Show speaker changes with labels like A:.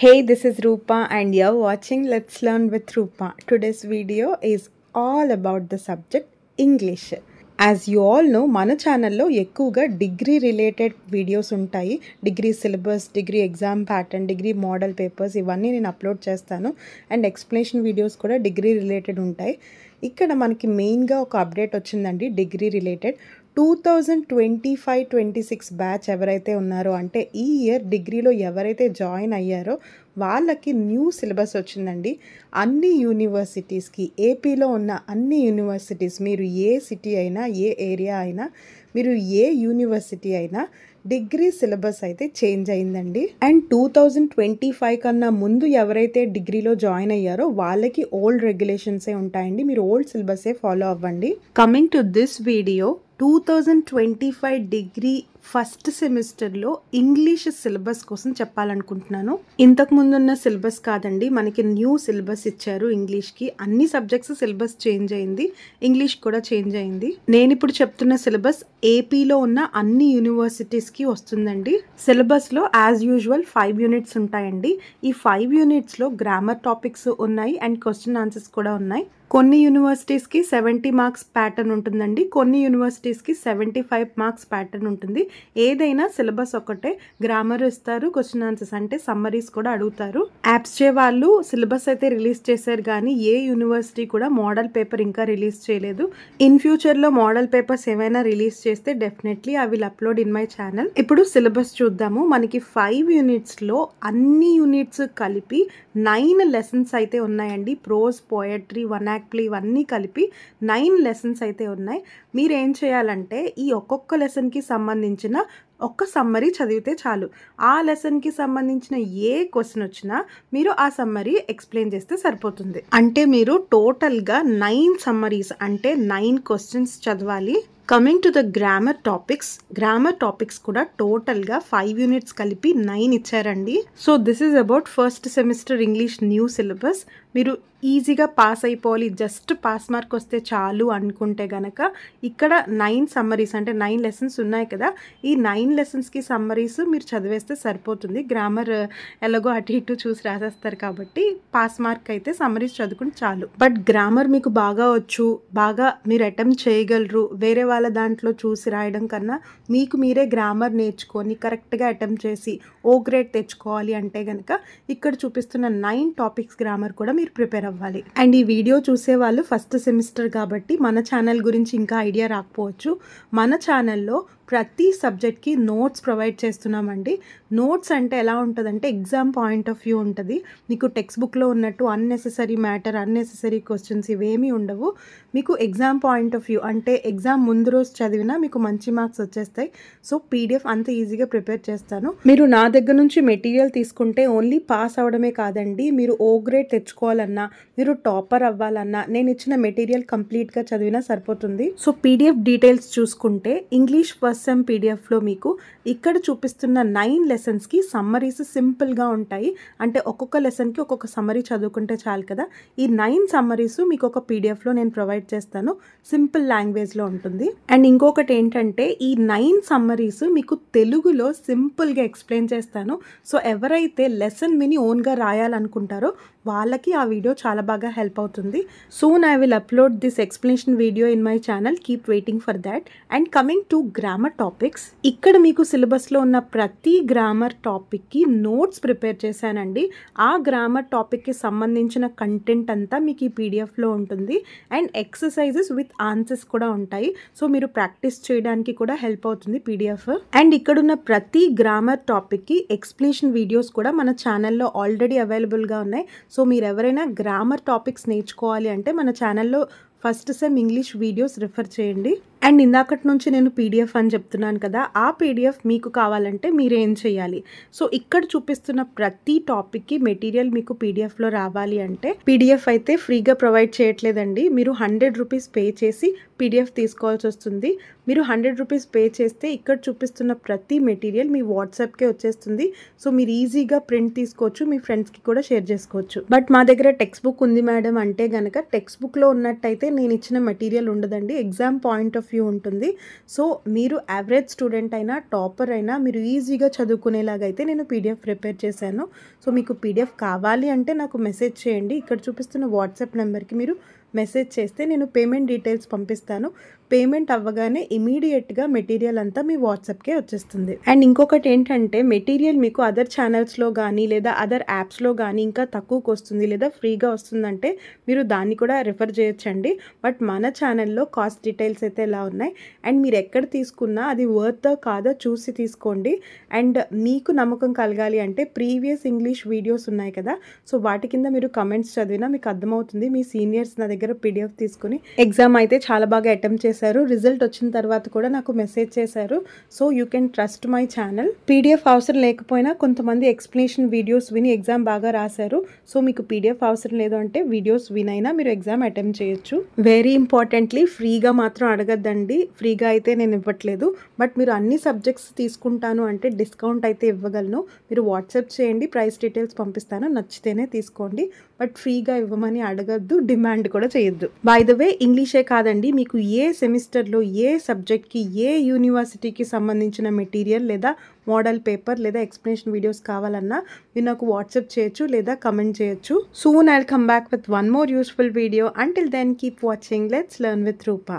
A: Hey, this is Rupa and you're watching Let's Learn with Rupa. Today's video is all about the subject English. As you all know, మన ఛానల్లో ఎక్కువగా degree related videos ఉంటాయి. Degree syllabus, degree exam pattern, degree model papers ఇవన్నీ నేను upload చేస్తాను. And explanation videos కూడా degree related ఉంటాయి. ఇక్కడ మనకి మెయిన్గా ఒక అప్డేట్ వచ్చిందండి డిగ్రీ రిలేటెడ్. 2025-26 బ్యాచ్ ఎవరైతే ఉన్నారో, అంటే ఈ ఇయర్ డిగ్రీలో ఎవరైతే జాయిన్ అయ్యారో వాళ్ళకి న్యూ సిలబస్ వచ్చిందండి. అన్ని యూనివర్సిటీస్కి, ఏపీలో ఉన్న అన్ని యూనివర్సిటీస్, మీరు ఏ సిటీ అయినా, ఏ ఏరియా అయినా, మీరు ఏ యూనివర్సిటీ అయినా డిగ్రీ సిలబస్ అయితే చేంజ్ అయిందండి. అండ్ 2025 కన్నా ముందు ఎవరైతే డిగ్రీలో జాయిన్ అయ్యారో వాళ్ళకి ఓల్డ్ రెగ్యులేషన్సే ఉంటాయండి. మీరు ఓల్డ్ సిలబసే ఫాలో అవ్వండి. Coming to this video, 2025 degree first సెమిస్టర్లో ఇంగ్లీష్ సిలబస్ కోసం చెప్పాలనుకుంటున్నాను. ఇంతకు ముందున్న సిలబస్ కాదండి, మనకి న్యూ సిలబస్ ఇచ్చారు ఇంగ్లీష్కి. అన్ని సబ్జెక్ట్స్ సిలబస్ చేంజ్ అయింది, ఇంగ్లీష్ కూడా చేంజ్ అయింది. నేను ఇప్పుడు చెప్తున్న సిలబస్ ఏపీలో ఉన్న అన్ని యూనివర్సిటీస్కి వస్తుందండి. సిలబస్లో యాజ్ యూజువల్ 5 యూనిట్స్ ఉంటాయండి. ఈ 5 యూనిట్స్లో గ్రామర్ టాపిక్స్ ఉన్నాయి అండ్ క్వశ్చన్ ఆన్సర్స్ కూడా ఉన్నాయి. కొన్ని యూనివర్సిటీస్కి 70 మార్క్స్ ప్యాటర్న్ ఉంటుందండి, కొన్ని యూనివర్సిటీస్కి 75 మార్క్స్ ప్యాటర్న్ ఉంటుంది. ఏదైనా సిలబస్ ఒకటే, గ్రామర్ ఇస్తారు, క్వశ్చన్ ఆన్సర్స్ అంటే సమ్మరీస్ కూడా అడుగుతారు. యాప్స్చే వాళ్ళు సిలబస్ అయితే రిలీజ్ చేశారు, కానీ ఏ యూనివర్సిటీ కూడా మోడల్ పేపర్ ఇంకా రిలీజ్ చేయలేదు. ఇన్ ఫ్యూచర్లో మోడల్ పేపర్స్ ఏమైనా రిలీజ్ చేస్తే definitely I will upload in my channel. ఇప్పుడు సిలబస్ చూద్దాము. మనకి 5 యూనిట్స్లో అన్ని యూనిట్స్ కలిపి 9 లెసన్స్ అయితే ఉన్నాయండి. ప్రోజ్, పోయట్రీ, వనాక్లీ ఇవన్నీ కలిపి 9 లెసన్స్ అయితే ఉన్నాయి. మీరు ఏం చేయాలంటే ఈ ఒక్కొక్క లెసన్కి సంబంధించిన ఒక్క సమ్మరీ చదివితే చాలు. ఆ లెసన్కి సంబంధించిన ఏ క్వశ్చన్ వచ్చినా మీరు ఆ సమ్మరీ ఎక్స్ప్లెయిన్ చేస్తే సరిపోతుంది. అంటే మీరు టోటల్గా 9 సమ్మరీస్ అంటే 9 క్వశ్చన్స్ చదవాలి. Coming to the grammar topics కూడా టోటల్గా 5 యూనిట్స్ కలిపి 9 ఇచ్చారండి. So this is about first semester English new syllabus. మీరు ఈజీగా పాస్ అయిపోవాలి, జస్ట్ పాస్ మార్క్ వస్తే చాలు అనుకుంటే గనక ఇక్కడ 9 సమ్మరీస్ అంటే 9 లెసన్స్ ఉన్నాయి కదా, ఈ 9 లెసన్స్కి సమ్మరీస్ మీరు చదివేస్తే సరిపోతుంది. గ్రామర్ ఎలాగో అటు ఇటు చూసి రాసేస్తారు కాబట్టి పాస్ మార్క్ అయితే సమ్మరీస్ చదువుకుంటే చాలు. బట్ గ్రామర్ మీకు బాగా వచ్చు, బాగా మీరు అటెంప్ట్ చేయగలరు, వేరే వాళ్ళ దాంట్లో చూసి రాయడం కన్నా మీకు మీరే గ్రామర్ నేర్చుకొని కరెక్ట్గా అటెంప్ట్ చేసి ఓ గ్రేడ్ తెచ్చుకోవాలి అంటే కనుక ఇక్కడ చూపిస్తున్న 9 టాపిక్స్ గ్రామర్ కూడా మీరు ప్రిపేర్ అవ్వాలి. అండ్ ఈ వీడియో చూసే వాళ్ళు ఫస్ట్ సెమిస్టర్ కాబట్టి మన ఛానల్ గురించి ఇంకా ఐడియా రాకపోవచ్చు. మన ఛానల్లో ప్రతి సబ్జెక్ట్కి నోట్స్ ప్రొవైడ్ చేస్తున్నామండి. నోట్స్ అంటే ఎలా ఉంటుందంటే ఎగ్జామ్ పాయింట్ ఆఫ్ వ్యూ ఉంటుంది. మీకు టెక్స్ట్ బుక్లో ఉన్నట్టు అన్నెసెసరీ మ్యాటర్, అన్నెసెసరీ క్వశ్చన్స్ ఇవేమీ ఉండవు. మీకు ఎగ్జామ్ పాయింట్ ఆఫ్ వ్యూ అంటే ఎగ్జామ్ ముందు రోజు చదివినా మీకు మంచి మార్క్స్ వచ్చేస్తాయి. సో పీడిఎఫ్ అంత ఈజీగా ప్రిపేర్ చేస్తాను. మీరు నా దగ్గర నుంచి మెటీరియల్ తీసుకుంటే ఓన్లీ పాస్ అవ్వడమే కాదండి, మీరు ఓ గ్రేడ్ తెచ్చుకోవాలన్నా, మీరు టాపర్ అవ్వాలన్నా నేను ఇచ్చిన మెటీరియల్ కంప్లీట్గా చదివినా సరిపోతుంది. సో పీడిఎఫ్ డీటెయిల్స్ చూసుకుంటే ఇంగ్లీష్ ఫస్ట్ సెమ్ పీడిఎఫ్లో మీకు ఇక్కడ చూపిస్తున్న 9 లెసన్స్కి సమ్మరీస్ సింపుల్గా ఉంటాయి. అంటే ఒక్కొక్క లెసన్కి ఒక్కొక్క సమ్మరీ చదువుకుంటే చాలు కదా. ఈ 9 సమ్మరీస్ మీకు ఒక పీడిఎఫ్లో నేను ప్రొవైడ్ చేస్తాను, సింపుల్ లాంగ్వేజ్లో ఉంటుంది. అండ్ ఇంకొకటి ఏంటంటే ఈ 9 సమ్మరీస్ మీకు తెలుగులో సింపుల్గా ఎక్స్ప్లెయిన్ చేస్తాను. సో ఎవరైతే లెసన్ విని ఓన్గా రాయాలనుకుంటారో వాళ్ళకి ఆ వీడియో చాలా బాగా హెల్ప్ అవుతుంది. Soon I will upload this explanation video in my channel, keep waiting for that. And coming to grammar topics, ఇక్కడ మీకు సిలబస్లో ఉన్న ప్రతి గ్రామర్ టాపిక్కి నోట్స్ ప్రిపేర్ చేశానండి. ఆ గ్రామర్ టాపిక్కి సంబంధించిన కంటెంట్ అంతా మీకు ఈ పీడిఎఫ్లో ఉంటుంది. అండ్ ఎక్సర్సైజెస్ విత్ ఆన్సర్స్ కూడా ఉంటాయి. సో మీరు ప్రాక్టీస్ చేయడానికి కూడా హెల్ప్ అవుతుంది పీడిఎఫ్. అండ్ ఇక్కడున్న ప్రతి గ్రామర్ టాపిక్కి ఎక్స్ప్లెనేషన్ వీడియోస్ కూడా మన ఛానల్లో ఆల్రెడీ అవైలబుల్గా ఉన్నాయి. సో మీరు ఎవరైనా గ్రామర్ టాపిక్స్ నేర్చుకోవాలి అంటే మన ఛానల్లో first sem English videos refer చేయండి. అండ్ ఇందాకటి నుంచి నేను పీడిఎఫ్ అని చెప్తున్నాను కదా, ఆ పీడిఎఫ్ మీకు కావాలంటే మీరు ఏం చేయాలి, సో ఇక్కడ చూపిస్తున్న ప్రతి టాపిక్కి మెటీరియల్ మీకు పీడిఎఫ్లో రావాలి అంటే పీడిఎఫ్ అయితే ఫ్రీగా ప్రొవైడ్ చేయట్లేదండి. మీరు 100 రూపీస్ పే చేసి పీడిఎఫ్ తీసుకోవాల్సి వస్తుంది. మీరు 100 రూపీస్ పే చేస్తే ఇక్కడ చూపిస్తున్న ప్రతి మెటీరియల్ మీ వాట్సాప్కే వచ్చేస్తుంది. సో మీరు ఈజీగా ప్రింట్ తీసుకోవచ్చు, మీ ఫ్రెండ్స్కి కూడా షేర్ చేసుకోవచ్చు. బట్ మా దగ్గర టెక్స్ట్ బుక్ ఉంది మేడం అంటే కనుక టెక్స్ట్ బుక్లో ఉన్నట్టయితే నేను ఇచ్చిన మెటీరియల్ ఉండదండి. ఎగ్జామ్ పాయింట్ ఆఫ్ వ్యూ ఉంటుంది. సో మీరు యావరేజ్ స్టూడెంట్ అయినా, టాపర్ అయినా మీరు ఈజీగా చదువుకునేలాగా అయితే నేను పీడిఎఫ్ ప్రిపేర్ చేశాను. సో మీకు పీడిఎఫ్ కావాలి అంటే నాకు మెసేజ్ చేయండి. ఇక్కడ చూపిస్తున్న వాట్సాప్ నెంబర్కి మీరు మెసేజ్ చేస్తే నేను పేమెంట్ డీటెయిల్స్ పంపిస్తాను. పేమెంట్ అవ్వగానే ఇమీడియట్గా మెటీరియల్ అంతా మీ వాట్సాప్కే వచ్చేస్తుంది. అండ్ ఇంకొకటి ఏంటంటే మెటీరియల్ మీకు అదర్ ఛానల్స్లో కానీ లేదా అదర్ యాప్స్లో కానీ ఇంకా తక్కువకు వస్తుంది లేదా ఫ్రీగా వస్తుందంటే మీరు దాన్ని కూడా రిఫర్ చేయొచ్చండి. బట్ మన ఛానల్లో కాస్ట్ డీటెయిల్స్ అయితే ఎలా ఉన్నాయి అండ్ మీరు ఎక్కడ తీసుకున్నా అది వర్త్ కాదో చూసి తీసుకోండి. అండ్ మీకు నమ్మకం కలగాలి అంటే ప్రీవియస్ ఇంగ్లీష్ వీడియోస్ ఉన్నాయి కదా, సో వాటి కింద మీరు కమెంట్స్ చదివినా మీకు అర్థమవుతుంది. మీ సీనియర్స్ నా దగ్గర పీడిఎఫ్ తీసుకుని ఎగ్జామ్ అయితే చాలా బాగా అటెంప్ట్ చేశారు. రిజల్ట్ వచ్చిన తర్వాత కూడా నాకు మెసేజ్ చేశారు. So you can trust my channel. PDF అవసరం లేకపోయినా కొంతమంది ఎక్స్ప్లెనేషన్ వీడియోస్ విని ఎగ్జామ్ బాగా రాశారు. సో మీకు పీడిఎఫ్ అవసరం లేదు అంటే వీడియోస్ వినైనా మీరు ఎగ్జామ్ అటెంప్ట్ చేయొచ్చు. వెరీ ఇంపార్టెంట్లీ ఫ్రీగా మాత్రం అడగద్దండి. ఫ్రీగా అయితే నేను ఇవ్వట్లేదు. బట్ మీరు అన్ని సబ్జెక్ట్స్ తీసుకుంటాను అంటే డిస్కౌంట్ అయితే ఇవ్వగలను. మీరు వాట్సాప్ చేయండి, ప్రైస్ డీటెయిల్స్ పంపిస్తాను, నచ్చితేనే తీసుకోండి. బట్ ఫ్రీగా ఇవ్వమని అడగద్దు, డిమాండ్ కూడా చేయొద్దు. బై ద వే ఇంగ్లీషే కాదండి, మీకు ఏ సెమిస్టర్లో ఏ సబ్జెక్ట్కి ఏ యూనివర్సిటీకి సంబంధించిన మెటీరియల్ లేదా మోడల్ పేపర్ లేదా ఎక్స్ప్లెనేషన్ వీడియోస్ కావాలన్నా మీరు నాకు వాట్సాప్ చేయొచ్చు లేదా కమెంట్ చేయొచ్చు. Soon I'll come back with one more useful video. Until then keep watching. Let's learn with Roopa.